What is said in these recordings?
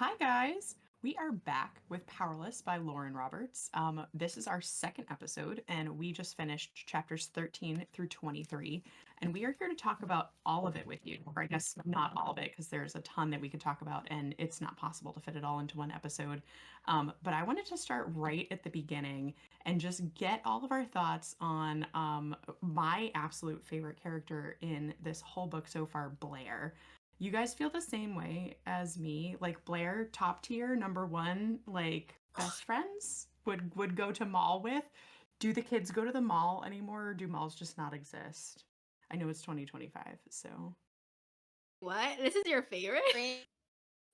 Hi, guys. We are back with Powerless by Lauren Roberts. This is our second episode, and we just finished chapters 13 through 23. And we are here to talk about all of it with you. Or I guess not all of it, because there's a ton that we could talk about, and it's not possible to fit it all into one episode. But I wanted to start right at the beginning and just get all of our thoughts on my absolute favorite character in this whole book so far, Blair. You guys feel the same way as me? Like Blair, top tier, number one, like best friends would go to mall with. Do the kids go to the mall anymore, or do malls just not exist? I know it's 2025, so What? This is your favorite? Brain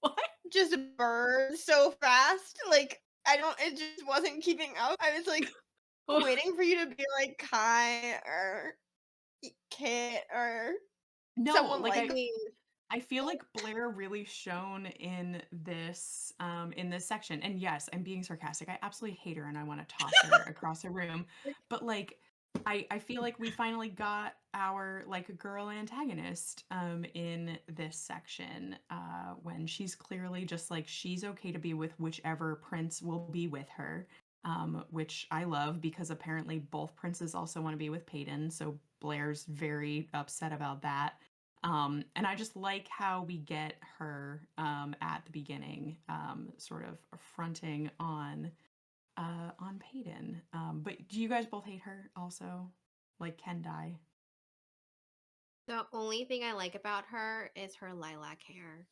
What? just burned so fast. Like, it just wasn't keeping up. I was like waiting for you to be like Kai or Kit or no, someone like like I feel like Blair really shone in this section. And yes, I'm being sarcastic. I absolutely hate her and I want to toss her across a room. But like I feel like we finally got our like girl antagonist in this section when she's clearly just like she's okay to be with whichever prince will be with her. Which I love because apparently both princes also want to be with Peyton, so Blair's very upset about that. And I just like how we get her at the beginning, sort of fronting on Peyton. But do you guys both hate her also? Like Ken die? The only thing I like about her is her lilac hair.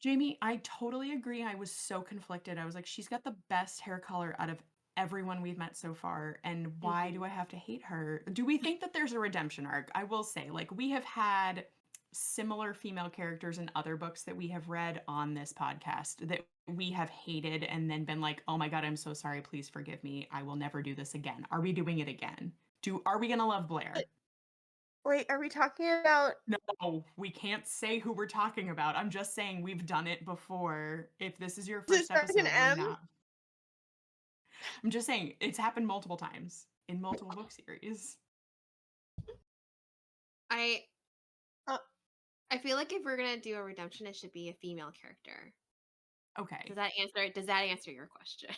Jamie, I totally agree. I was so conflicted. I was like, she's got the best hair color out of everyone we've met so far, and why do I have to hate her? Do we think that there's a redemption arc? I will say, like, we have had similar female characters in other books that we have read on this podcast that we have hated and then been like, "Oh my God, I'm so sorry. Please forgive me. I will never do this again." Are we doing it again? Are we gonna love Blair? wait, are we talking about No, we can't say who we're talking about. I'm just saying we've done it before. If this is your does it first start with an episode, we're M? not. I'm just saying it's happened multiple times in multiple book series. I Uh, I feel like if we're gonna do a redemption, it should be a female character. Okay. Does that answer your question?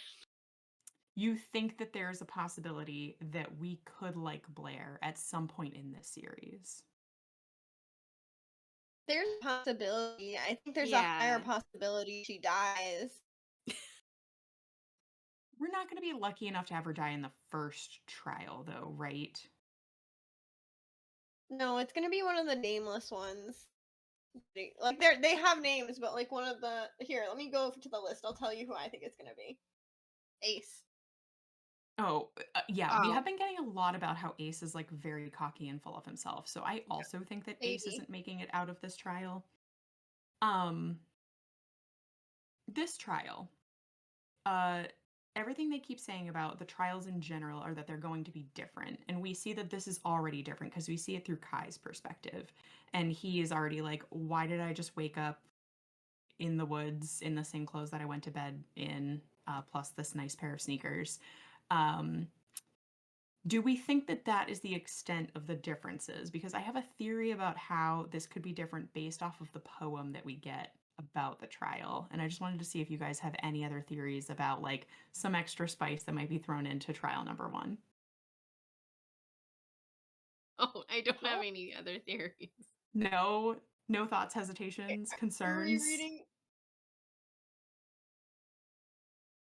You think that there's a possibility that we could like Blair at some point in this series? there's a possibility. I think there's a higher Yeah. possibility she dies. We're not going to be lucky enough to have her die in the first trial, though, right? No, it's gonna be one of the nameless ones. Like they have names, but like one of the here. Let me go to the list. I'll tell you who I think it's gonna be. Ace. Oh, yeah, we Oh, have been getting a lot about how Ace is like very cocky and full of himself. So I also think that Ace Maybe. isn't making it out of this trial. Um, this trial, uh, everything they keep saying about the trials in general are that they're going to be different. And we see that this is already different because we see it through Kai's perspective. And he is already like, why did I just wake up in the woods in the same clothes that I went to bed in, plus this nice pair of sneakers? Um, do we think that that is the extent of the differences? Because I have a theory about how this could be different based off of the poem that we get about the trial. And I just wanted to see if you guys have any other theories about like some extra spice that might be thrown into trial number one. oh, I don't have Oh, any other theories. No, no thoughts, hesitations, concerns. rereading.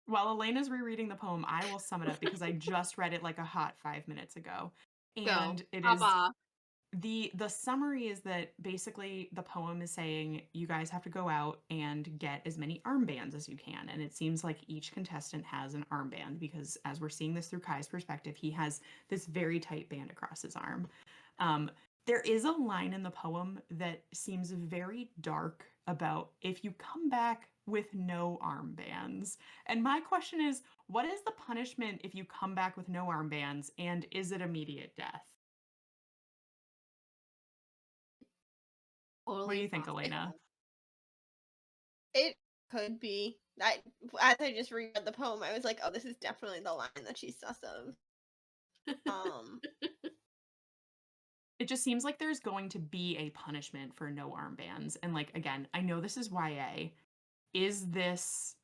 While Elena's rereading the poem, I will sum it up because I just read it like a hot 5 minutes ago. Go. And it Pop is off. the summary is that basically the poem is saying you guys have to go out and get as many armbands as you can, and it seems like each contestant has an armband because as we're seeing this through Kai's perspective, he has this very tight band across his arm. um, there is a line in the poem that seems very dark about if you come back with no armbands, and my question is, what is the punishment if you come back with no armbands, and is it immediate death? What do Totally you think, Elena? possible. It could be. As I just reread the poem, I was like, oh, this is definitely the line that she's sus of. Um, It just seems like there's going to be a punishment for no armbands. And like again, I know this is YA. Is this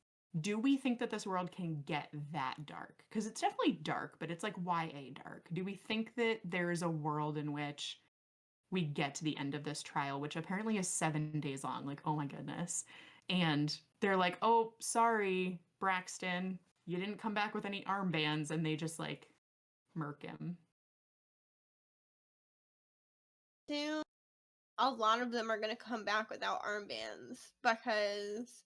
do we think that this world can get that dark? Because it's definitely dark, but it's like YA dark. Do we think that there is a world in which we get to the end of this trial, which apparently is 7 days long? Like, oh my goodness. And they're like, oh, sorry, Braxton, you didn't come back with any armbands. And they just like murk him. Soon, a lot of them are gonna come back without armbands because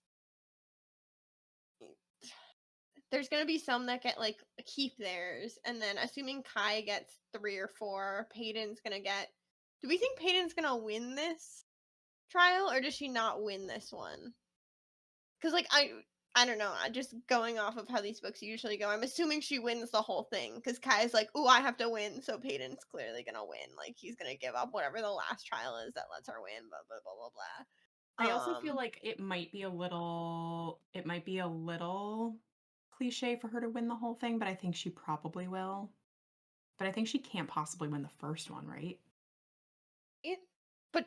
there's gonna be some that get like keep theirs, and then assuming Kai gets 3 or 4, Peyton's gonna get. Do we think Peyton's gonna win this trial, or does she not win this one? Because like I don't know. Just going off of how these books usually go, I'm assuming she wins the whole thing. Because Kai's like, "Ooh, I have to win," so Peyton's clearly gonna win. Like he's gonna give up whatever the last trial is that lets her win. Blah blah blah blah I blah. also feel like it might be a little cliche for her to win the whole thing, but I think she probably will. But I think she can't possibly win the first one, right? But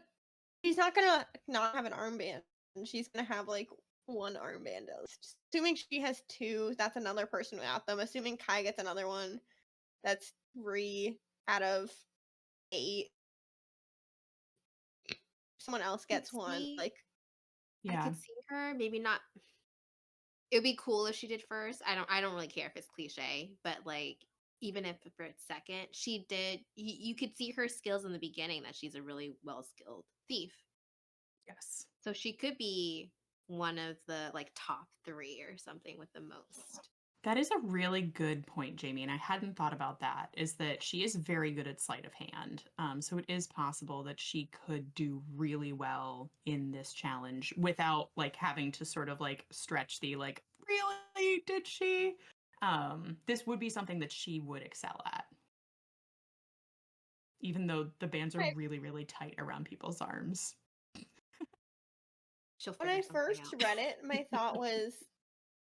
she's not gonna not have an armband. She's gonna have like one armband at least. Assuming she has 2, that's another person without them. Assuming Kai gets another one, that's 3 out of 8. Someone else gets one. See, Like I Yeah. could see her maybe not. It would be cool if she did first. I don't really care if it's cliche, but like even if for it's second, she did. You could see her skills in the beginning that she's a really well skilled thief. Yes. So she could be one of the like top 3 or something with the most. That is a really good point, Jamie, and I hadn't thought about that. Is that she is very good at sleight of hand. So it is possible that she could do really well in this challenge without like having to sort of like stretch the like, really, did she? This would be something that she would excel at. Even though the bands are Right. really, really tight around people's arms. She'll when figure I something first out. read it, my thought was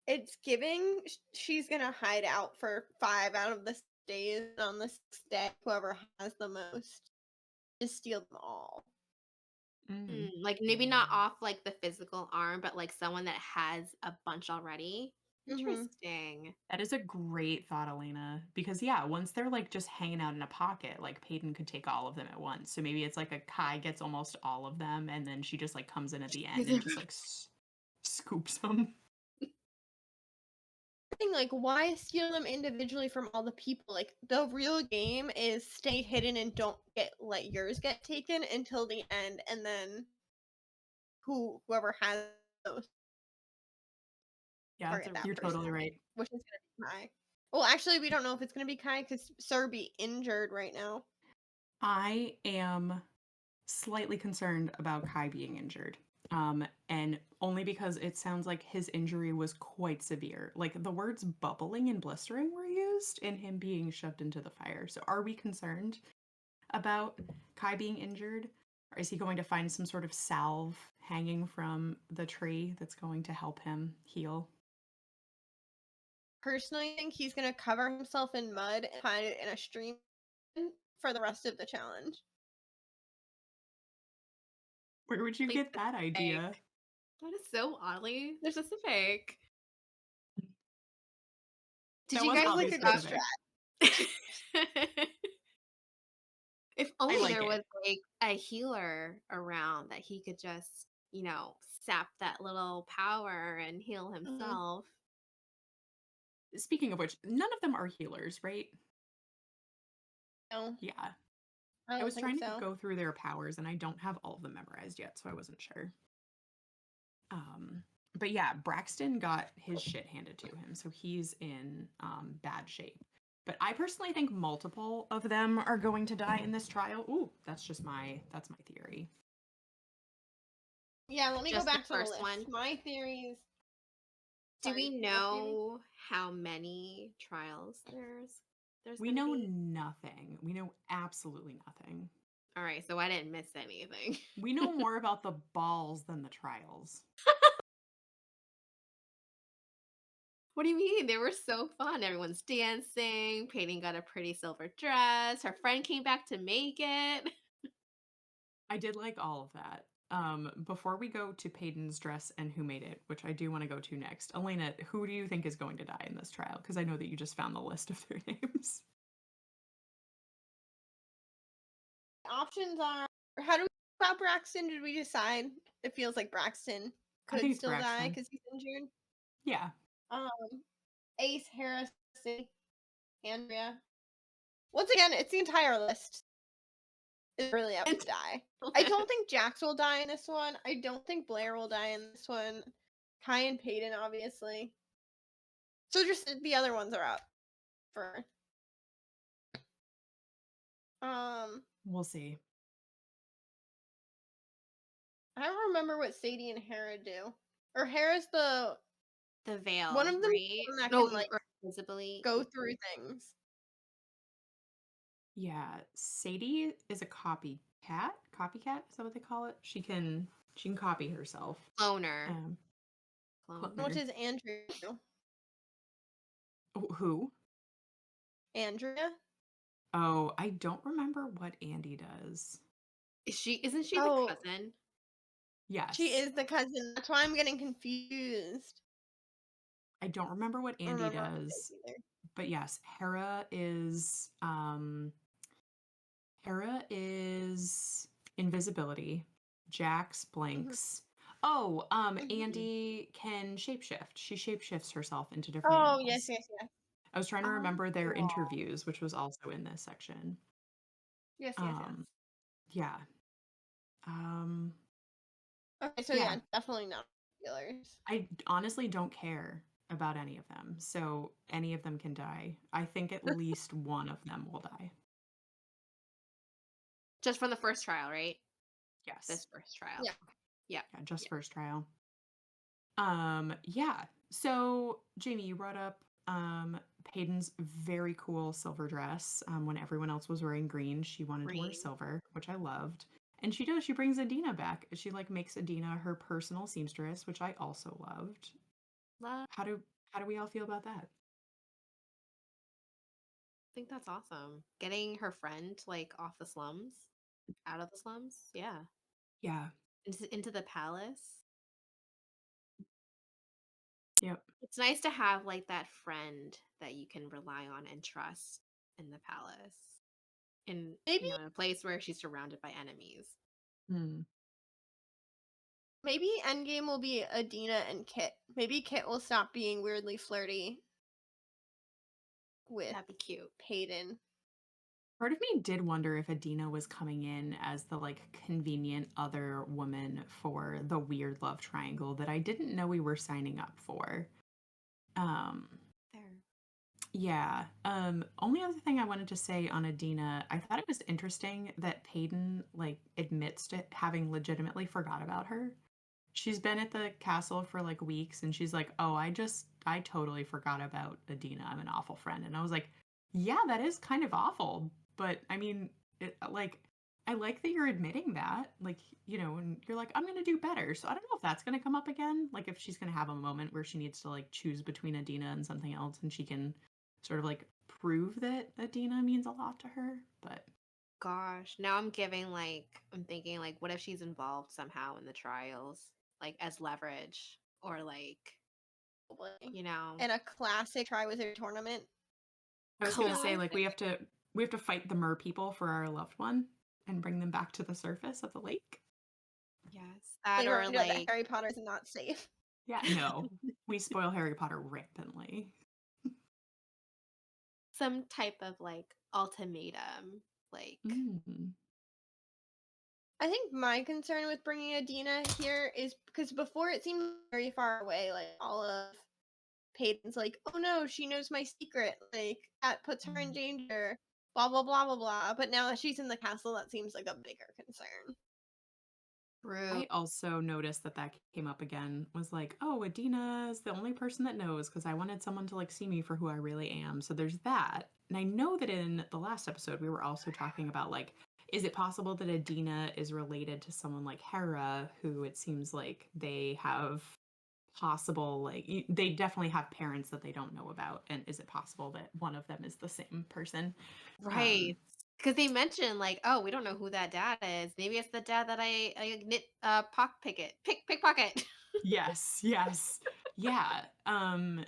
it's giving she's gonna hide out for 5 out of the days. On the 6th day, whoever has the most just steal them all. Like maybe not off like the physical arm, but like someone that has a bunch already. Mm-hmm. Interesting. That is a great thought, Elena. Because yeah, once they're like just hanging out in a pocket, like Peyton could take all of them at once. So maybe it's like a Kai gets almost all of them, and then she just like comes in at the end and just like scoops them. Like, why steal them individually from all the people? Like, the real game is stay hidden and don't let yours get taken until the end, and then whoever has those Yeah, target that you're person, totally right. which is gonna be Kai. Well, actually, we don't know if it's gonna be Kai because Serby injured right now. I am slightly concerned about Kai being injured. And only because it sounds like his injury was quite severe. Like the words bubbling and blistering were used in him being shoved into the fire. So are we concerned about Kai being injured? Or is he going to find some sort of salve hanging from the tree that's going to help him heal? Personally, I think he's gonna cover himself in mud and hide it in a stream for the rest of the challenge. Where would you Please get that idea? That is so oddly specific. Did That you was guys Like oddly a good specific. strat. If I only like there it. was like a healer around that he could just, sap that little power and heal himself. Speaking of which, none of them are healers, right? No, Yeah. I I don't was think trying to so. go through their powers and I don't have all of them memorized yet, so I wasn't sure. Um, but yeah, Braxton got his shit handed to him, so he's in bad shape. But I personally think multiple of them are going to die in this trial. Ooh, that's my theory. Yeah, let me go Just the back to the first list. one. My theories. Do Sorry, we what theory? know how many trials there's We gonna know be? nothing. We know absolutely nothing. All right, so I didn't miss anything. We know more about the balls than the trials. What do you mean? They were so fun. Everyone's dancing. Peyton got a pretty silver dress. Her friend came back to make it. I did like all of that. Before we go to Peyton's dress and who made it, which I do want to go to next, Elena, who do you think is going to die in this trial? Because I know that you just found the list of their names. Options are, how do we feel about Braxton? Did we decide? It feels like Braxton I think could it's still die Braxton. because he's injured. Yeah. Um, Ace, Harris, Andrea. Once again, it's the entire list is really up to die. I don't think Jax will die in this one. I don't think Blair will die in this one. Kai and Peyton, obviously. So just the other ones are up for. We'll see. I don't remember what Sadie and Hera do. Or Hera's the veil, one of them right? that No, can like or visibly. go through things. Yeah. Sadie is a copycat. Copycat? Is that what they call it? She can copy herself. Cloner. Cloner. What does Andrea do? Who? Andrea? Oh, I don't remember what Andy does. Isn't she the cousin? Yes. She is the cousin. That's why I'm getting confused. I don't remember what Andy does. But yes, Hera is invisibility. Jax blinks. Oh, Andy can shapeshift. She shapeshifts herself into different animals. Yes. I was trying to remember their interviews, which was also in this section. Yes. Yeah. Okay, so yeah, definitely not healers. I honestly don't care about any of them. So any of them can die. I think at least one of them will die. Just from the first trial, right? Yes. This first trial. Yeah. Just first trial. Yeah. So Jamie, you brought up Peyton's very cool silver dress. When everyone else was wearing green, she wanted to wear silver, which I loved. And she does. She brings Adina back. She like makes Adina her personal seamstress, which I also loved. How do we all feel about that? I think that's awesome. Getting her friend like off the slums, out of the slums. Yeah. Yeah. Into the palace. Yep. It's nice to have like that friend that you can rely on and trust in the palace. In Maybe in a place where she's surrounded by enemies. Maybe Endgame will be Adina and Kit. Maybe Kit will stop being weirdly flirty with That'd be cute. Peyton. Part of me did wonder if Adina was coming in as the like convenient other woman for the weird love triangle that I didn't know we were signing up for. Yeah. Only other thing I wanted to say on Adina, I thought it was interesting that Peyton like admits to having legitimately forgot about her. She's been at the castle for like weeks and she's like, "Oh, I totally forgot about Adina. I'm an awful friend." And I was like, "Yeah, that is kind of awful." But I mean, I like that you're admitting that. Like, and you're like, "I'm going to do better." So I don't know if that's going to come up again. Like if she's going to have a moment where she needs to like choose between Adina and something else and she can sort of like prove that Adina means a lot to her, but gosh, now I'm thinking like what if she's involved somehow in the trials, like as leverage or like in a classic Triwizard tournament. I was going to say like we have to fight the mer people for our loved one and bring them back to the surface of the lake. Yes, that they or like Harry Potter is not safe. Yeah, no, we spoil Harry Potter rampantly. Some type of like ultimatum, like. I think my concern with bringing Adina here is because before it seemed very far away, like all of Peyton's like, "Oh no, she knows my secret, like that puts her in danger, blah blah blah blah blah." But now that she's in the castle, that seems like a bigger concern. I also noticed that came up again, was like, "Oh, Adina is the only person that knows because I wanted someone to like see me for who I really am." So there's that. And I know that in the last episode we were also talking about like, is it possible that Adina is related to someone like Hera, who it seems like they have possible like they definitely have parents that they don't know about, and is it possible that one of them is the same person? Right. Because they mentioned like, oh, we don't know who that dad is. Maybe it's the dad that I knit pickpocket. Yes, yes. Yeah.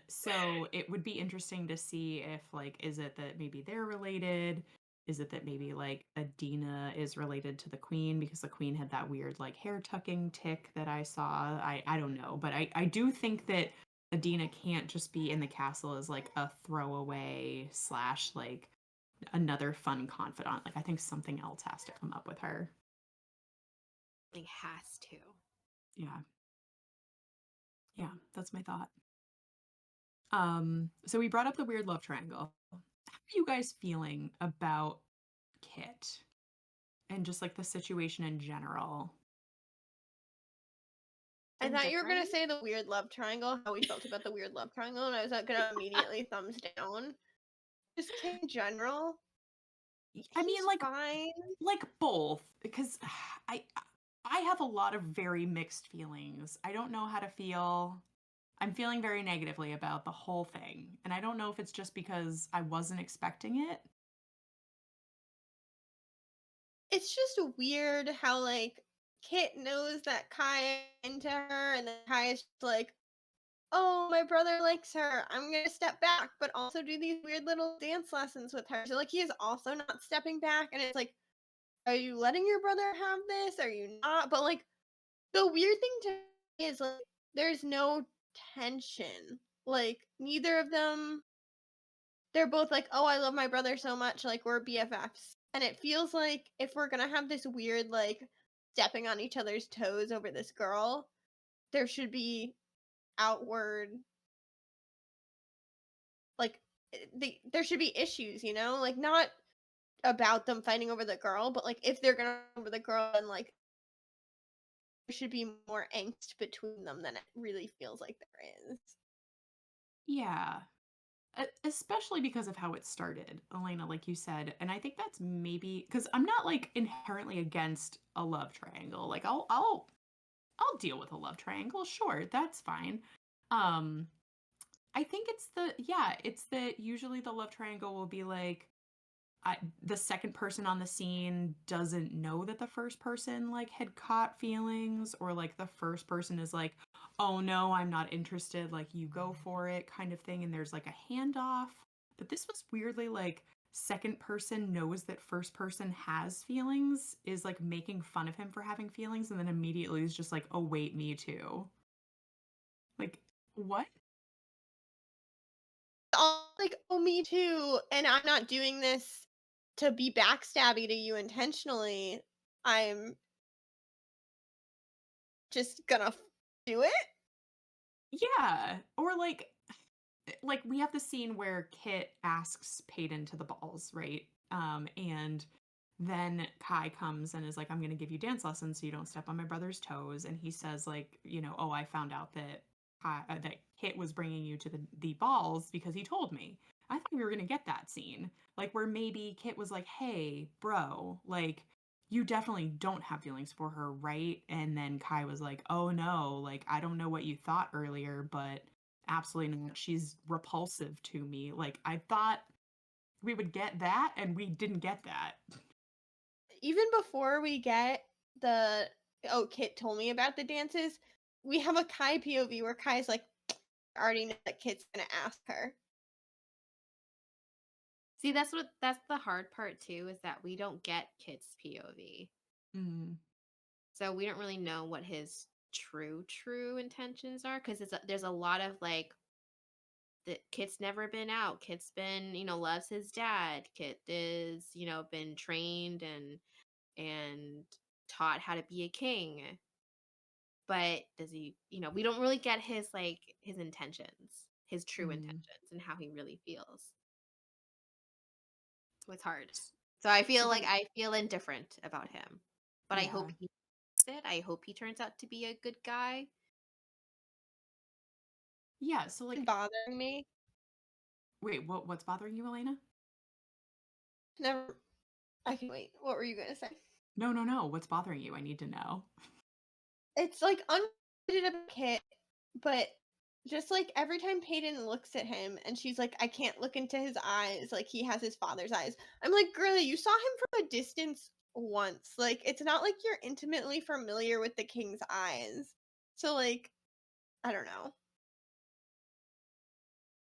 So it would be interesting to see if like is it that maybe they're related? Is it that maybe like Adina is related to the queen because the queen had that weird like hair tucking tick that I saw? I don't know, but I do think that Adina can't just be in the castle as like a throwaway slash like another fun confidant. Like I think something else has to come up with her. Like has to. Yeah. Yeah, that's my thought. So we brought up the weird love triangle. How are you guys feeling about Kit and just like the situation in general? I thought you were gonna Indifferent. say the weird love triangle, how we felt about the weird love triangle, and I was not gonna immediately thumbs down. Just Kid in general, I mean, he's fine. like both, because I I have a lot of very mixed feelings. I don't know how to feel. I'm feeling very negatively about the whole thing, and I don't know if it's just because I wasn't expecting it. It's just weird how like Kit knows that Kai into her, and then Kai is just like, "Oh, my brother likes her. I'm gonna step back, but also do these weird little dance lessons with her." So like he is also not stepping back, and it's like, are you letting your brother have this? Are you not? But like the weird thing to me is like there's no tension. Like neither of them, they're both like, "Oh, I love my brother so much, like we're BFFs." And it feels like if we're going to have this weird like stepping on each other's toes over this girl, there should be outward like there should be issues, you know? Like not about them fighting over the girl, but like if they're going to over the girl, then like there should be more angst between them than it really feels like there is. Yeah. Especially because of how it started, Elena, like you said. And I think that's maybe because I'm not like inherently against a love triangle. Like I'll deal with a love triangle. Sure, that's fine. Um I think it's that usually the love triangle will be like the second person on the scene doesn't know that the first person like had caught feelings, or like the first person is like, oh no, I'm not interested, like you go for it kind of thing, and there's like a handoff. But this was weirdly like second person knows that first person has feelings, is like making fun of him for having feelings, and then immediately is just like, oh wait, me too. Like, what? All like, "Oh, me too, and I'm not doing this to be backstabby to you intentionally. I'm just gonna do it." Yeah. Or like we have the scene where Kit asks Peyton to the balls, right? And then Kai comes and is like, I'm gonna give you dance lessons so you don't step on my brother's toes. And he says, like, oh, I found out that that Kit was bringing you to the balls because he told me. I thought we were gonna get that scene, like where maybe Kit was like, hey, bro, like you definitely don't have feelings for her, right? And then Kai was like, oh no, like I don't know what you thought earlier, but absolutely not. She's repulsive to me. Like I thought we would get that, and we didn't get that. Even before we get the, "Oh, Kit told me about the dances," we have a Kai POV where Kai's like, "I already know that Kit's gonna ask her." See, that's the hard part too, is that we don't get Kit's POV. Mm, So we don't really know what his true intentions are, because there's a lot of like the Kit's never been out. Kit's been, loves his dad. Kit is, been trained and taught how to be a king. But does he, we don't really get his intentions, his true mm. intentions and how he really feels. So it's hard. So I So feel like then, I feel indifferent about him. But I hope yeah, he it. I hope he turns out to be a good guy. yeah. So like, Bothering me. wait, what's bothering you, Elena? Never. I can wait. What were you gonna say? No, no, no. What's bothering you? I need to know. It's like unrelated about Kit, but just like every time Peyton looks at him and she's like, I can't look into his eyes, like he has his father's eyes. I'm like, girlie, you saw him from a distance once. Like, it's not like you're intimately familiar with the king's eyes. So, like, I don't know.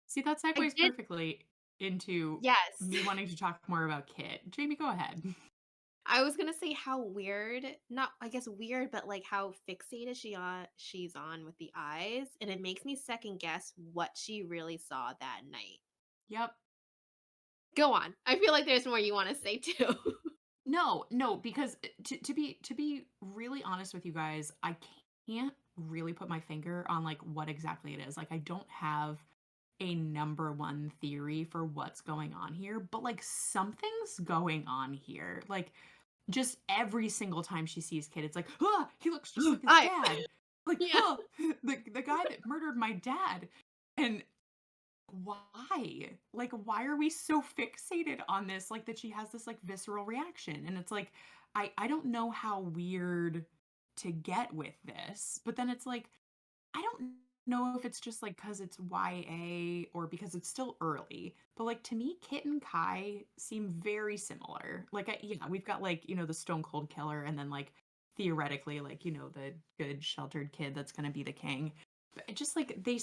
See, that I segues did. perfectly into Yes. me wanting to talk more about Kit. Jamie, go ahead. I was gonna say how weird, not I guess weird, but like how fixated she's on with the eyes, and it makes me second guess what she really saw that night. Yep. Go on. I feel like there's more you want to say too. No, because to be really honest with you guys, I can't really put my finger on like what exactly it is. Like I don't have a number one theory for what's going on here, but like something's going on here. Like just every single time she sees Kid, it's like, ah, he looks just like his I dad. Like, yeah. huh, the guy that murdered my dad. And why? Like, why are we so fixated on this? Like that she has this like visceral reaction. And it's like, I don't know how weird to get with this. But then it's like, I don't know if it's just like because it's YA or because it's still early. But like to me, Kit and Kai seem very similar. Like, yeah, we've got like, the Stone Cold Killer and then like theoretically, like, the good sheltered kid that's going to be the king. But it just like they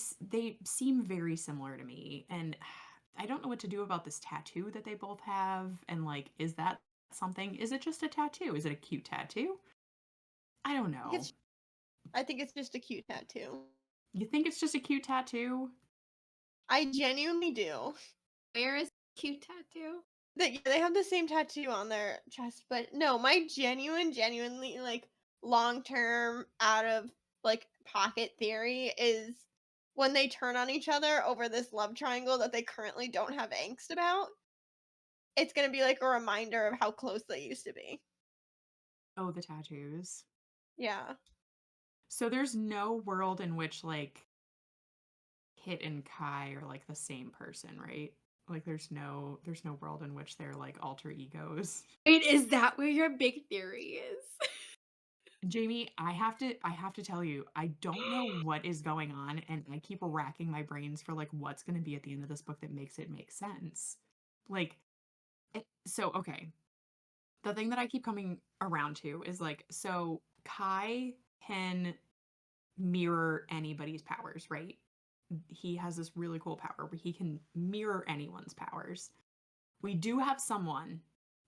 seem very similar to me. And I don't know what to do about this tattoo that they both have. And like, is that something? Is it just a tattoo? Is it a cute tattoo? I don't know. I think it's just a cute tattoo. You think it's just a cute tattoo? I genuinely do. Where is cute tattoo? They have the same tattoo on their chest, but no, my genuinely like long term out of like pocket theory is when they turn on each other over this love triangle that they currently don't have angst about, it's gonna be like a reminder of how close they used to be. Oh, the tattoos. Yeah. So there's no world in which like Kit and Kai are like the same person, right? Like there's no world in which they're like alter egos. Wait, is that where your big theory is? Jamie, I have to tell you, I don't know what is going on and I keep racking my brains for like what's going to be at the end of this book that makes it make sense. Like so okay. The thing that I keep coming around to is like so Kai can mirror anybody's powers, right? He has this really cool power where he can mirror anyone's powers. We do have someone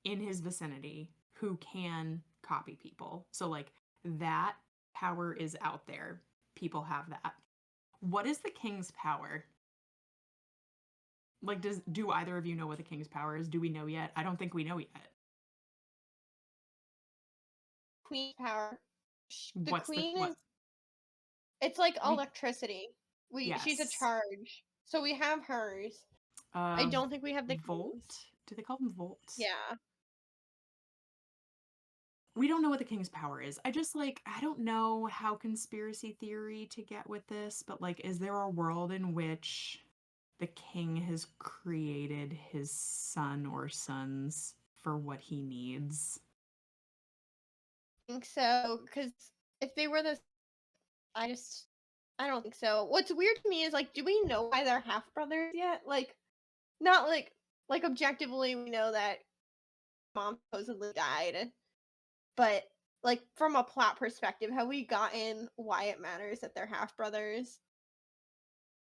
in his vicinity who can copy people. So, like, that power is out there. People have that. What is the king's power? Like, do either of you know what the king's power is? Do we know yet? I don't think we know yet. Queen power. The What's the queen what? is it's like We electricity. She's a yes. charge. So we have hers. I Uh, don't think we have the Volt. king's. Do they call them volts? Yeah. We don't know what the king's power is. I just like I don't know how conspiracy theory to get with this, but like is there a world in which the king has created his son or sons for what he needs? I think so because if they were the I just I don't think so. What's weird to me is like, do we know why they're half brothers yet? Like, not like objectively we know that mom supposedly died, but like from a plot perspective, have we gotten why it matters that they're half brothers?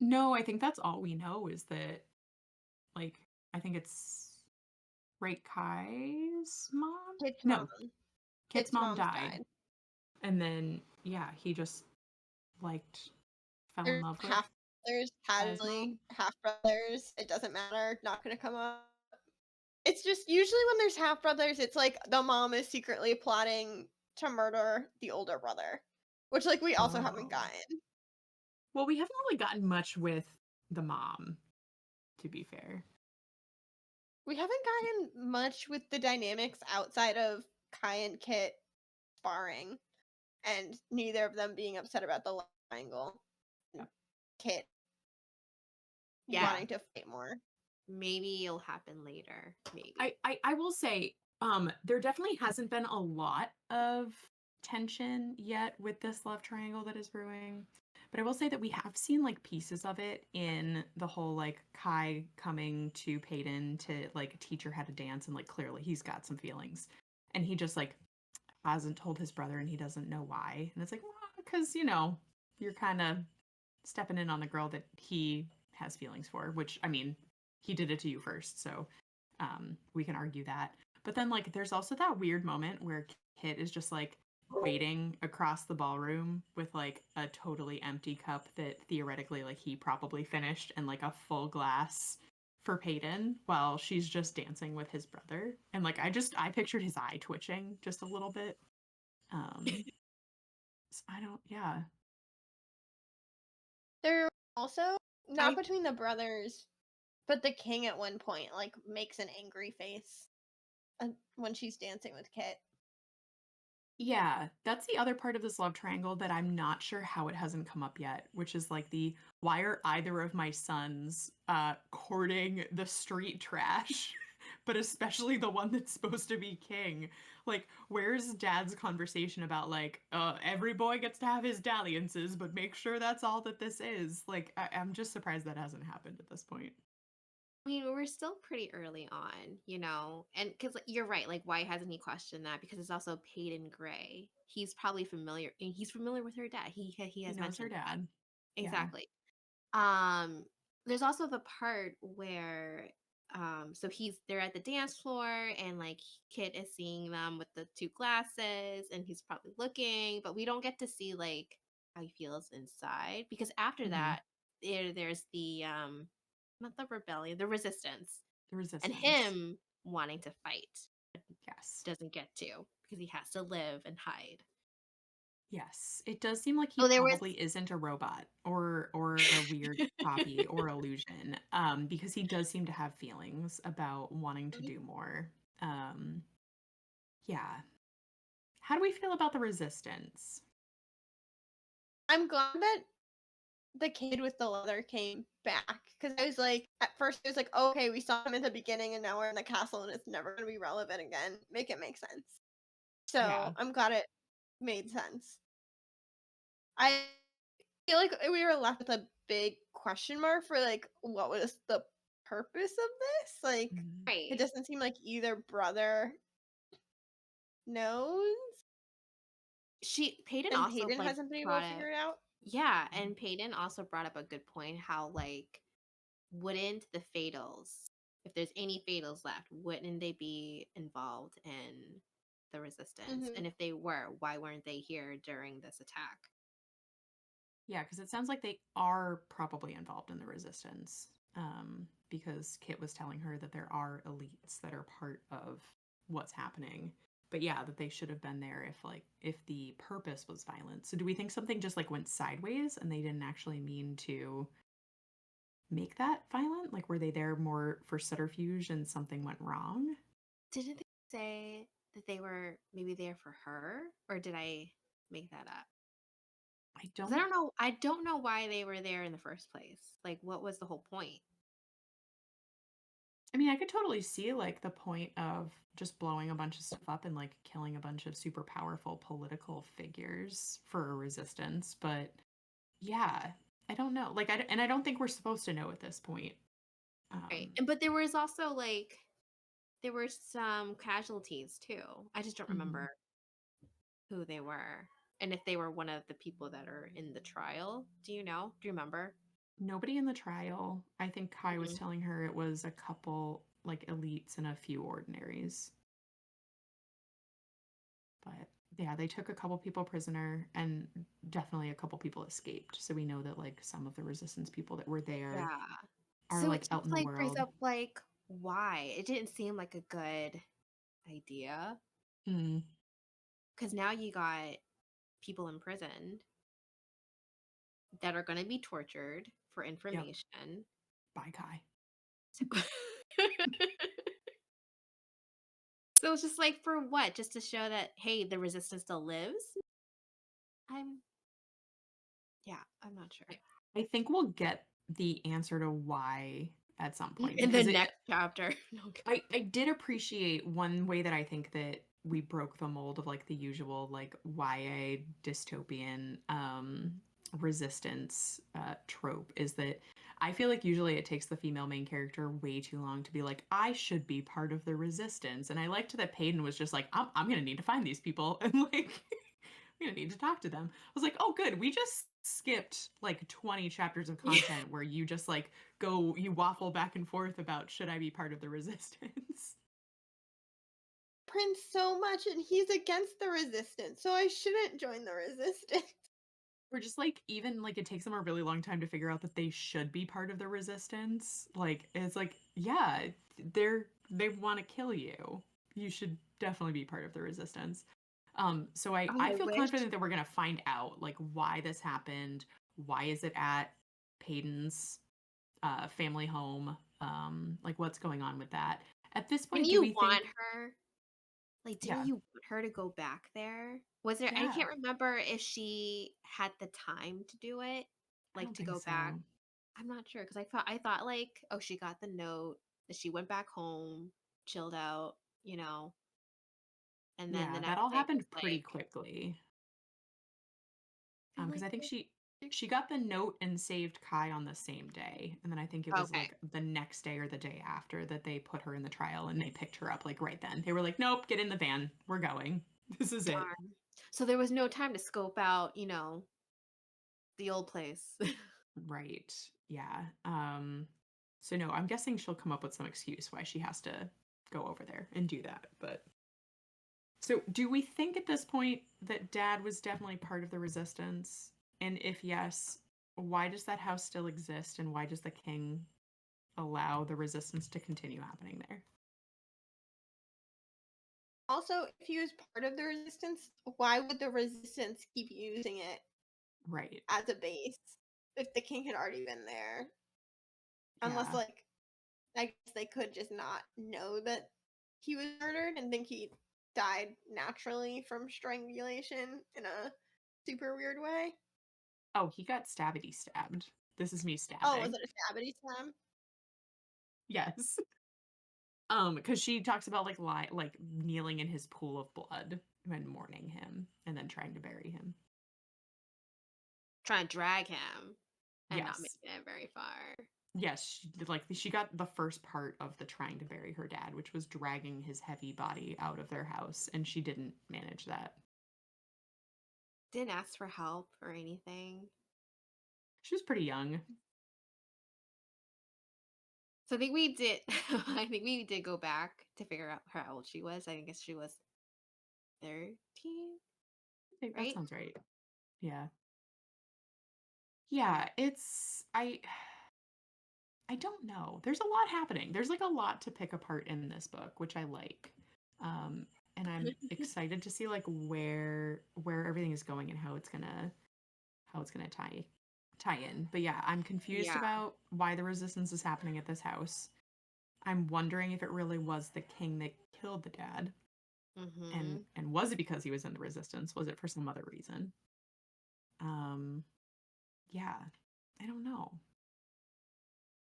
No, I think that's all we know is that like I think it's right Kai's mom? Kit's mom. No, Kit's Kit's mom mom's died. died. And then yeah, he just liked fell in There's love with half brothers, Kai's Hadley, mom. half brothers. It doesn't matter. Not gonna come up. It's just usually when there's half brothers, it's like the mom is secretly plotting to murder the older brother, which like we also haven't Oh. gotten. Well, we haven't really gotten much with the mom, to be fair. We haven't gotten much with the dynamics outside of Kai and Kit sparring, and neither of them being upset about the love triangle. Yeah. And Kit Yeah, Yeah. wanting to fight more. maybe it'll happen later. Maybe. I will say, there definitely hasn't been a lot of tension yet with this love triangle that is brewing. But I will say that we have seen like pieces of it in the whole like Kai coming to Peyton to like teach her how to dance, and like clearly he's got some feelings. And he just like hasn't told his brother and he doesn't know why. And it's like, well, because, you're kind of stepping in on the girl that he has feelings for, which, I mean, he did it to you first. So we can argue that. But then, like, there's also that weird moment where Kit is just like waiting across the ballroom with like a totally empty cup that theoretically, like, he probably finished and like a full glass for Peyton while she's just dancing with his brother. And like, I pictured his eye twitching just a little bit. So I don't, yeah. They're also not I between the brothers, but the king at one point like makes an angry face when she's dancing with Kit. Yeah, that's the other part of this love triangle that I'm not sure how it hasn't come up yet, which is like the why are either of my sons courting the street trash, but especially the one that's supposed to be king? Like, where's dad's conversation about like every boy gets to have his dalliances, but make sure that's all that this is? Like, I'm just surprised that hasn't happened at this point. I mean, we're still pretty early on, and because you're right, like, why hasn't he questioned that? Because it's also Peyton Gray. He's probably familiar, and he's familiar with her dad. He He has knows her mentioned that. dad. Yeah. Exactly. Um, there's also the part where, so they're at the dance floor, and like Kit is seeing them with the two glasses, and he's probably looking, but we don't get to see like how he feels inside because after Hmm. that, there's the not the rebellion, the resistance, The and resistance. him wanting to fight Yes. doesn't get to because he has to live and hide. Yes, it does seem like he Oh, there was probably isn't a robot or a weird copy or illusion, because he does seem to have feelings about wanting to do more. Um, yeah. How do we feel about the resistance? I'm glad that the kid with the leather came back because I was like, at first it was like, okay, we saw him in the beginning and now we're in the castle and it's never gonna be relevant again. Make it make sense. Yeah. So I'm glad it made sense. I feel like we were left with a big question mark for like what was the purpose of this? Like Mhm. it right. doesn't seem like either brother knows Peyton and also Peyton like hasn't been able brought to up. figure it out. Yeah, Mhm. and Peyton also brought up a good point how like wouldn't the fatals, if there's any fatals left, wouldn't they be involved in the resistance? Hmm. And if they were, why weren't they here during this attack? Yeah, because it sounds like they are probably involved in the resistance. Because Kit was telling her that there are elites that are part of what's happening. But yeah, that they should have been there if the purpose was violent. So do we think something just like went sideways and they didn't actually mean to make that violent? Like were they there more for subterfuge and something went wrong? Didn't they say that they were maybe there for her, or did I make that up? I Because I don't don't know. I don't know why they were there in the first place. Like, what was the whole point? I mean, I could totally see like the point of just blowing a bunch of stuff up and like killing a bunch of super powerful political figures for a resistance, but yeah, I don't know. Like, and I don't think we're supposed to know at this point. Right. Um, And but there was also like there were some casualties too. I just don't mhm. remember who they were and if they were one of the people that are in the trial. Do you know? Do you remember? Nobody in the trial. I think Kai was Mhm. telling her it was a couple like elites and a few ordinaries. But yeah, they took a couple people prisoner and definitely a couple people escaped. So we know that like some of the resistance people that were there Yeah. are So it like out just in the like brings world. up like why it didn't seem like a good idea Mm, because now you got people in prison that are going to be tortured for yep. information. Bye, Kai. So, so it's just like for what? Just to show that hey, the resistance still lives. I'm I'm not sure. I think we'll get the answer to why at some point In the because next chapter. No, I'm kidding. I did appreciate one way that I think that we broke the mold of like the usual like YA dystopian resistance trope is that I feel like usually it takes the female main character way too long to be like, I should be part of the resistance. And I liked that Peyton was just like, I'm going to need to find these people and like, I'm going to need to talk to them. I was like, oh, good. We just skipped like 20 chapters of Yeah. content where you just like you waffle back and forth about should I be part of the resistance? Prince so much and he's against the resistance, so I shouldn't join the resistance. Or just like even like it takes them a really long time to figure out that they should be part of the resistance. Like it's like, yeah, they want to kill you. You should definitely be part of the resistance. So Oh, I I feel wish. confident that we're gonna find out like why this happened. Why is it at Peyton's family home? Like what's going on with that? At this Didn't point, do you we want think? her? Like, didn't Yeah, you want her to go back there? Was there I yeah. can't remember if she had the time to do it, I like, don't to think go back. so. I'm not sure because I thought, like, oh, she got the note, that she went back home, chilled out, and then the Yeah, that next all day was happened pretty like, quickly. I feel Because like I think they she got the note and saved Kai on the same day, and then I think it was okay, like the next day or the day after that they put her in the trial and they picked her up like right then. They were like, "Nope, get in the van. We're going. This is it." darn. So there was no time to scope out, the old place. Right. Yeah. So no, I'm guessing she'll come up with some excuse why she has to go over there and do that. But so do we think at this point that Dad was definitely part of the resistance? And if yes, why does that house still exist and why does the king allow the resistance to continue happening there? Also, if he was part of the resistance, why would the resistance keep using it Right. as a base if the king had already been there? Unless, Yeah. like, I guess they could just not know that he was murdered and think he died naturally from strangulation in a super weird way. Oh, he got stabbity stabbed. This is me Oh, was stabbing. it a stabbity slam? Yes. Because she talks about like kneeling in his pool of blood and mourning him and then trying to bury him. Trying to drag him and not Yes. making it very far. Yes, she got the first part of the trying to bury her dad, which was dragging his heavy body out of their house, and she didn't manage that. Didn't ask for help or anything. She was pretty young. So I think we did. I think we did go back to figure out how old she was. I guess she was 13, I think that right? sounds right. Yeah. Yeah, it's I don't know. There's a lot happening. There's like a lot to pick apart in this book, which I like. Um, and I'm excited to see like where everything is going and how it's gonna tie in. But yeah, I'm confused Yeah. about why the resistance is happening at this house. I'm wondering if it really was the king that killed the dad. Mm-hmm. And was it because he was in the resistance? Was it for some other reason? Um, yeah. I don't know.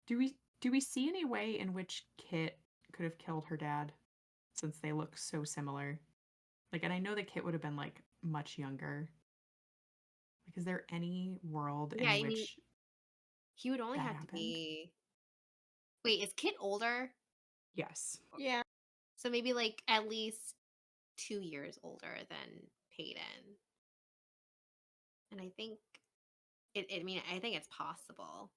Do we see any way in which Kit could have killed her dad since they look so similar? Like, and I know that Kit would have been like much younger. Like, is there any world Yeah, in I mean, which he would only that have to happened? be. Wait, is Kit older? Yes. Yeah. So maybe like at least 2 years older than Peyton. And I think I mean, I think it's possible.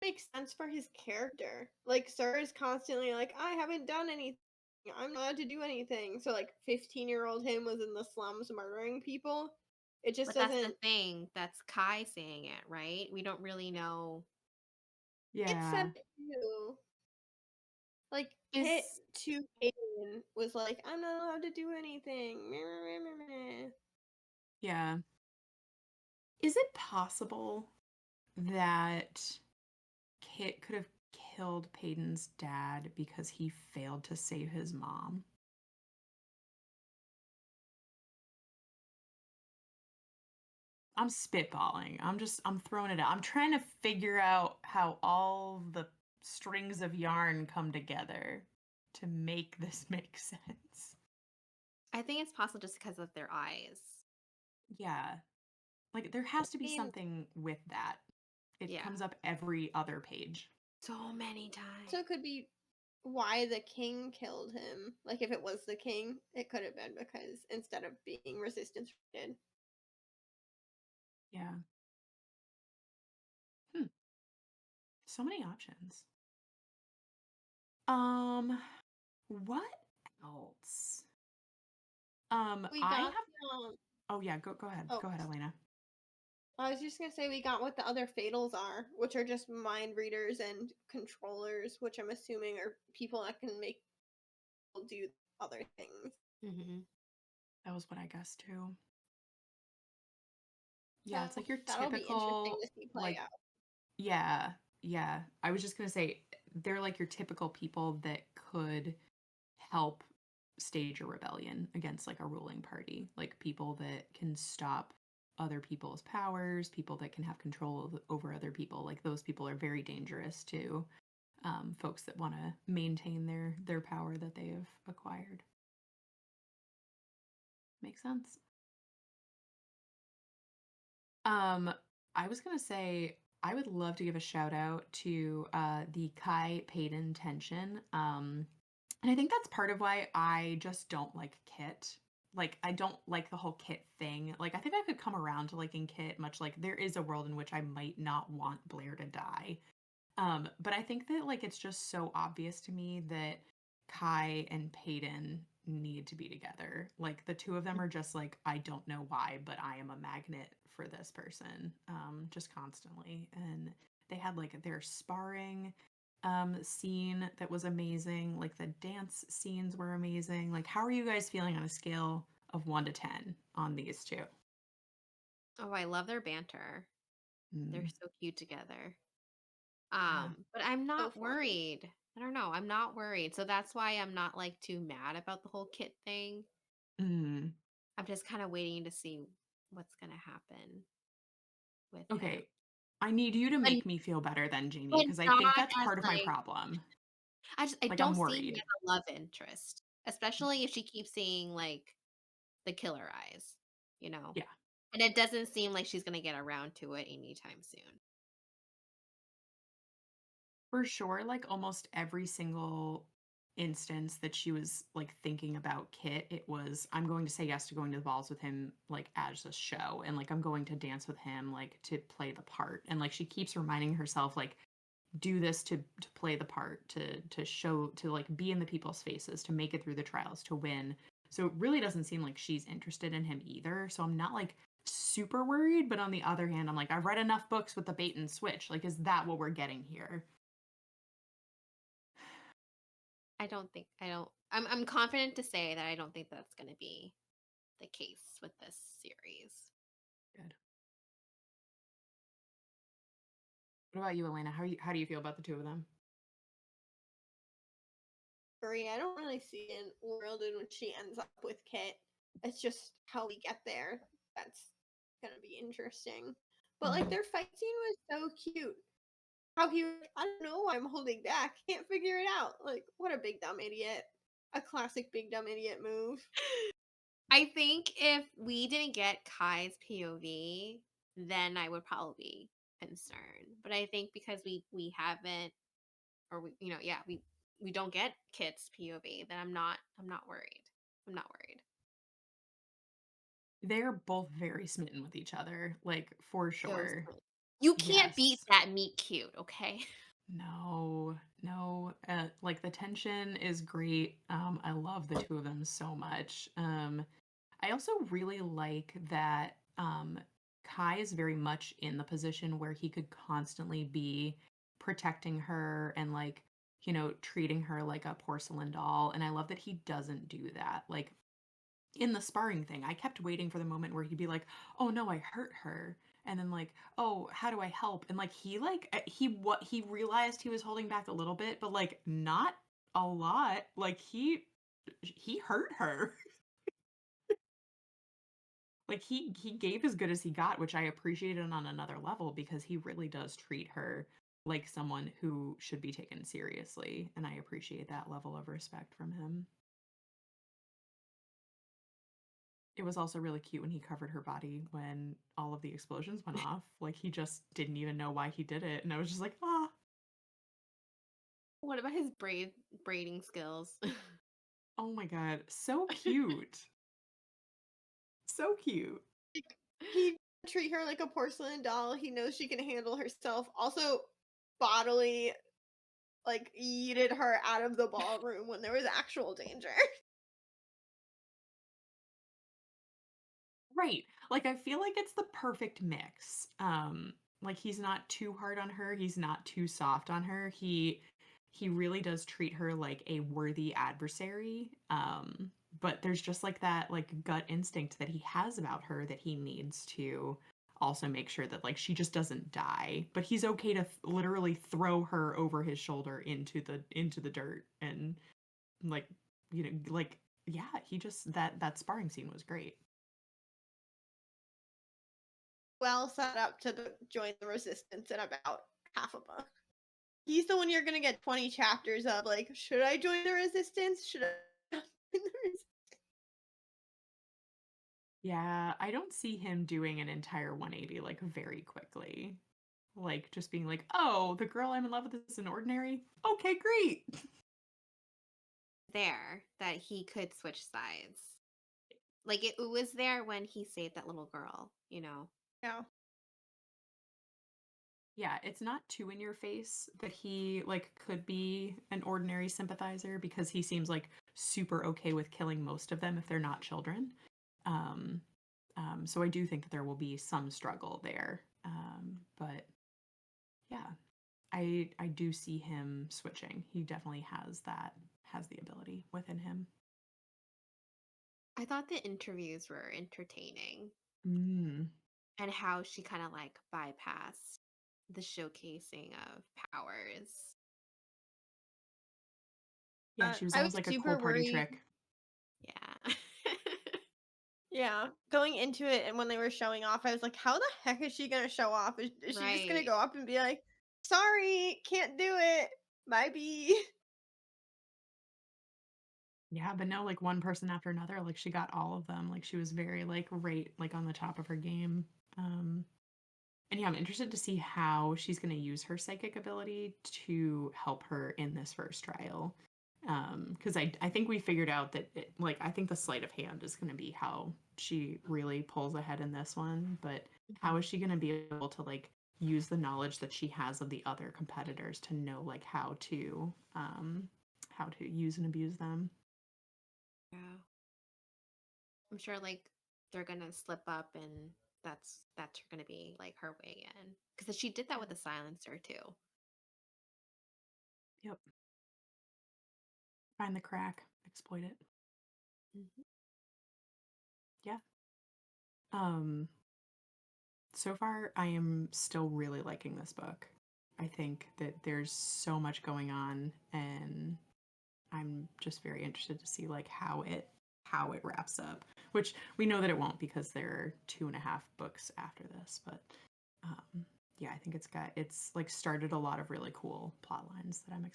Makes sense for his character. Like, Sir is constantly like, I haven't done anything. I'm not allowed to do anything. So, like, 15-year-old him was in the slums murdering people. It just But that's the doesn't. thing. That's Kai saying it, right? We don't really know. It said Yeah. it too. Like, Kit Is to Aiden was like, I'm not allowed to do anything. Meh, meh, meh, meh, meh. yeah. Is it possible that Kit could have killed Peyton's dad because he failed to save his mom? I'm spitballing. I'm throwing it out. I'm trying to figure out how all the strings of yarn come together to make this make sense. I think it's possible just because of their eyes. Yeah. Like, there has to be mean, something with that. It Yeah. comes up every other page. So many times. so it could be why the king killed him. Like if it was the king, it could have been because instead of being resistance rated. Yeah. Hmm. So many options. Um, what else? We I got have um oh yeah, go ahead. oh Go ahead, Elena. I was just gonna say we got what the other fatals are, which are just mind readers and controllers, which I'm assuming are people that can make people do other things. Hmm. That was what I guessed too. So Yeah, it's like your that'll be interesting typical, to see play like, out. yeah, yeah. I was just gonna say they're like your typical people that could help stage a rebellion against like a ruling party, like people that can stop other people's powers, people that can have control over other people. Like those people are very dangerous to folks that want to maintain their power that they have acquired. Makes sense. Um, I was gonna say I would love to give a shout out to the Kai Payton tension. And I think that's part of why I just don't like Kit. Like I don't like the whole Kit thing. Like I think I could come around to liking Kit, much like there is a world in which I might not want Blair to die. But I think that like it's just so obvious to me that Kai and Peyton need to be together. Like the two of them are just like, I don't know why, but I am a magnet for this person. Just constantly. And they had like their sparring scene that was amazing. Like the dance scenes were amazing. Like how are you guys feeling on a scale of 1 to 10 on these two? Oh, I love their banter. They're Mm, so cute together. yeah. But I'm So not funny. worried. I don't know. I'm not worried. So that's why I'm not like too mad about the whole kit thing. Mm. I'm just kind of waiting to see what's going to happen with him. Okay. I need you to But make me feel better then, Jamie, but because I think not that's as part of my like problem. I Like, I'm don't see him as worried. a love interest, especially if she keeps seeing like the killer eyes, you know. Yeah. And it doesn't seem like she's going to get around to it anytime soon. For sure, like, almost every single instance that she was, like, thinking about Kit, it was, "I'm going to say yes to going to the balls with him, like, as a show, and, like, I'm going to dance with him, like, to play the part." And, like, she keeps reminding herself, like, "Do this to play the part, to show to, like, be in the people's faces, to make it through the trials, to win." So, it really doesn't seem like she's interested in him either, so I'm not, like, super worried, but on the other hand, I'm like, "I've read enough books with the bait and switch, like, is that what we're getting here?" I'm confident to say that I don't think that's going to be the case with this series. Good. What about you, Elena? How do you feel about the two of them? Agree. I don't really see a world in which she ends up with Kit. It's just how we get there. That's gonna be interesting. But like Mhm. their fight scene was so cute. How he was like, I don't know why I'm holding back. Can't figure it out. Like, what a big dumb idiot. A classic big dumb idiot move. I think if we didn't get Kai's POV, then I would probably be concerned. But I think because we haven't or we yeah, we don't get Kit's POV, then I'm not worried. I'm not worried. They're both very smitten with each other, like, for So sure. sweet. You can't beat Yes. that meet cute, okay? No, no, like, the tension is great, I love the 2 of them so much. I also really like that, Kai is very much in the position where he could constantly be protecting her and, like, treating her like a porcelain doll, and I love that he doesn't do that. Like, in the sparring thing, I kept waiting for the moment where he'd be like, "Oh no, I hurt her." And then like, "Oh, how do I help?" And like he realized he was holding back a little bit, but like not a lot. Like he hurt her. Like he gave as good as he got, which I appreciated on another level because he really does treat her like someone who should be taken seriously, and I appreciate that level of respect from him. It was also really cute when he covered her body when all of the explosions went off. Like, he just didn't even know why he did it, and I was just like, "Ah." What about his braiding skills? Oh my god, so cute. So cute. He treat her like a porcelain doll. He knows she can handle herself. Also, bodily, like, yeeted her out of the ballroom when there was actual danger. Right. Like, I feel like it's the perfect mix. Like, he's not too hard on her, he's not too soft on her. He really does treat her like a worthy adversary. But there's just like that like gut instinct that he has about her that he needs to also make sure that like she just doesn't die. But he's okay to literally throw her over his shoulder into the dirt and like, like, yeah, he just that sparring scene was great. Well set up to join the resistance in about half a book. He's the one you're gonna get 20 chapters of. Like, should I join the resistance? Should I not join the resistance? Yeah, I don't see him doing an entire 180 like very quickly. Like just being like, "Oh, the girl I'm in love with is an ordinary. Okay, great." There that he could switch sides. Like it was there when he saved that little girl, you know. Yeah. Yeah, it's not too in your face that he like could be an ordinary sympathizer because he seems like super okay with killing most of them if they're not children. Um, so I do think that there will be some struggle there. But yeah, I do see him switching. He definitely has the ability within him. I thought the interviews were entertaining Mm. and how she kind of like bypassed the showcasing of powers. Yeah, she was I was almost like a cool super party worried. trick. Yeah. Yeah, going into it and when they were showing off, I was like, how the heck is she gonna show off? Is she just gonna Right. go up and be like, sorry, can't do it. Bye, B. Yeah, but no, like one person after another, like she got all of them. Like she was very like right like on the top of her game. Um and yeah, I'm interested to see how she's going to use her psychic ability to help her in this first trial. Because I think we figured out that like I think the sleight of hand is going to be how she really pulls ahead in this one. But how Mhm. is she going to be able to like use the knowledge that she has of the other competitors to know like how to use and abuse them? Yeah. I'm sure like they're gonna slip up and that's gonna be like her way in. Because she did that with the silencer too. Yep. Find the crack, exploit it. Mhm. Yeah. Um, so far I am still really liking this book. I think that there's so much going on and I'm just very interested to see like how it wraps up. Which we know that it won't because there are 2.5 books after this, but yeah, I think it's like started a lot of really cool plot lines that I'm Mhm.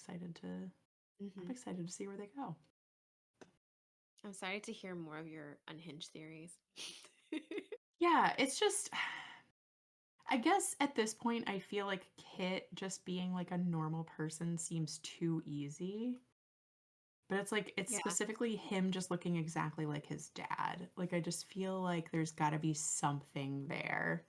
excited to see where they go. I'm sorry to hear more of your unhinged theories. Yeah, it's just I guess at this point, I feel like Kit just being like a normal person seems too easy. But it's like, it's Yeah. specifically him just looking exactly like his dad. Like, I just feel like there's got to be something there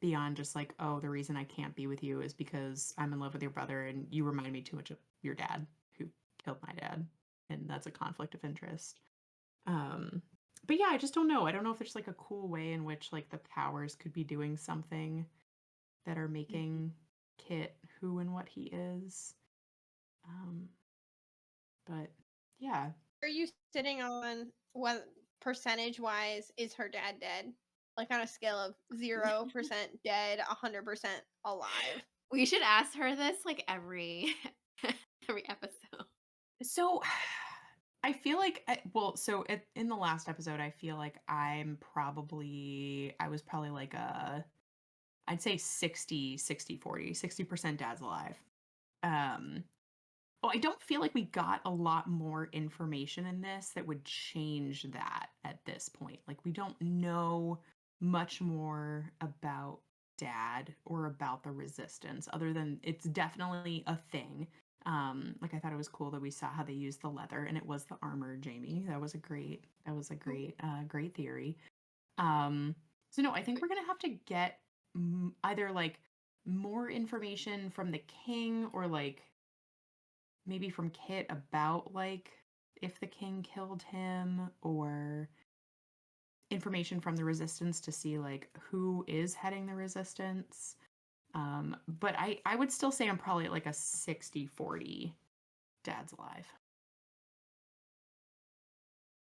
beyond just like, oh, the reason I can't be with you is because I'm in love with your brother and you remind me too much of your dad who killed my dad. And that's a conflict of interest. Um, but yeah, I just don't know. I don't know if there's like a cool way in which like the powers could be doing something that are Mhm. making Kit who and what he is. Um, but yeah, Are you sitting on what percentage wise is her dad dead? Like on a scale of 0% dead, 100% alive. We should ask her this like every every episode. so I feel like in the last episode, I feel like I was probably like I'd say 60 40 60% dad's alive. Um, Oh, I don't feel like we got a lot more information in this that would change that at this point. Like, we don't know much more about Dad or about the Resistance, other than it's definitely a thing. Like, I thought it was cool that we saw how they used the leather, and it was the armor, Jamie. That was a great theory. So no, I think we're gonna have to get either like more information from the king, or like maybe from Kit about like if the king killed him, or information from the Resistance to see like who is heading the Resistance. But I would still say I'm probably at like a 60-40 Dad's alive.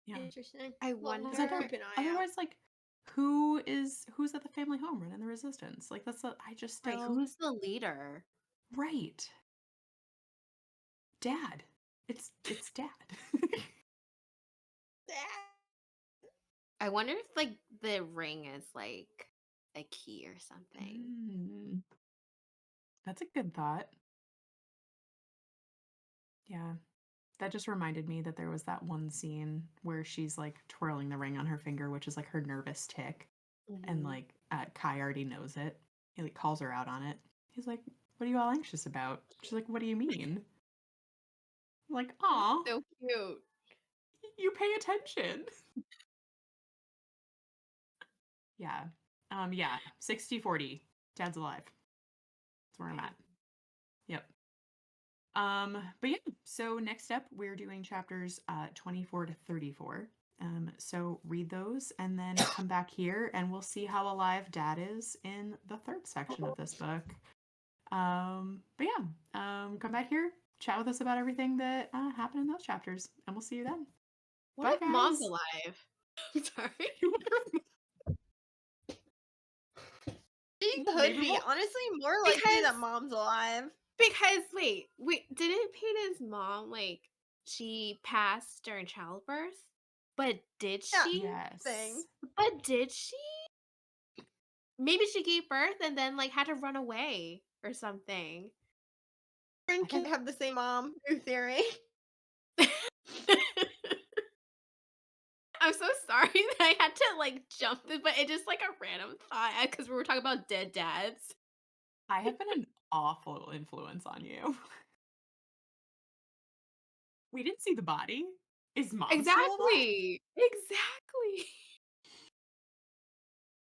Yeah. Interesting. I Well, wonder- we'll 'Cause I don't- keep an eye out. otherwise, like, who's at the family home running the Resistance? Like, that's I just still Right, who's the leader? right. Dad. It's Dad. I wonder if like the ring is like a key or something. Mm. That's a good thought. Yeah. That just reminded me that there was that one scene where she's like twirling the ring on her finger, which is like her nervous tick. And Mhm. like Kai already knows it. He like calls her out on it. He's like, "What are you all anxious about?" She's like, "What do you mean?" I'm like, "Aw, So cute. you pay attention." Yeah. Yeah, 60-40. Dad's alive. That's where I'm Okay. at. Yep. But yeah, so next up we're doing chapters 24 to 34. So read those and then come back here and we'll see how alive Dad is in the third section of this book. But yeah, come back here, chat with us about everything that happened in those chapters, and we'll see you then. What Bye, if mom's guys. alive? I'm sorry. She could Maybe be. we'll- Honestly, more likely that Because- mom's alive. Because wait, didn't Peyton's mom like she passed during childbirth? But did Yeah. she? Yes. Thing. But did she? Maybe she gave birth and then like had to run away or something. And can have the same mom. New theory. I'm so sorry that I had to like jump this, but it just like a random thought because we were talking about dead dads. I have been an awful influence on you. We didn't see the body. Is mom still alive? Exactly.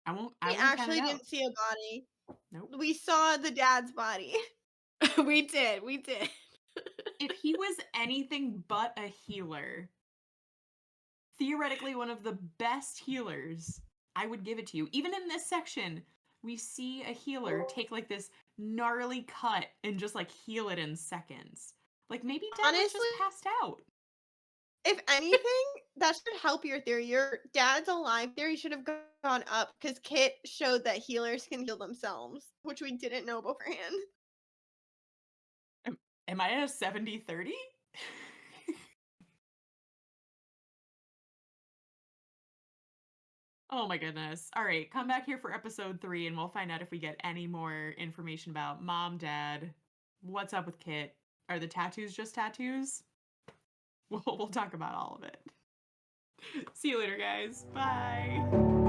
I won't We count actually it out. didn't see a body. Nope. We saw the dad's body. We did. If he was anything but a healer, theoretically one of the best healers, I would give it to you. Even in this section, we see a healer take like this gnarly cut and just like heal it in seconds. Like maybe Dad was just Honestly- passed out. If anything, that should help your theory. Your dad's alive theory should have gone up because Kit showed that healers can heal themselves, which we didn't know beforehand. Am I at a 70-30? Oh my goodness. All right, come back here for episode 3 and we'll find out if we get any more information about Mom, Dad, what's up with Kit. Are the tattoos just tattoos? We'll talk about all of it. See you later, guys. Bye.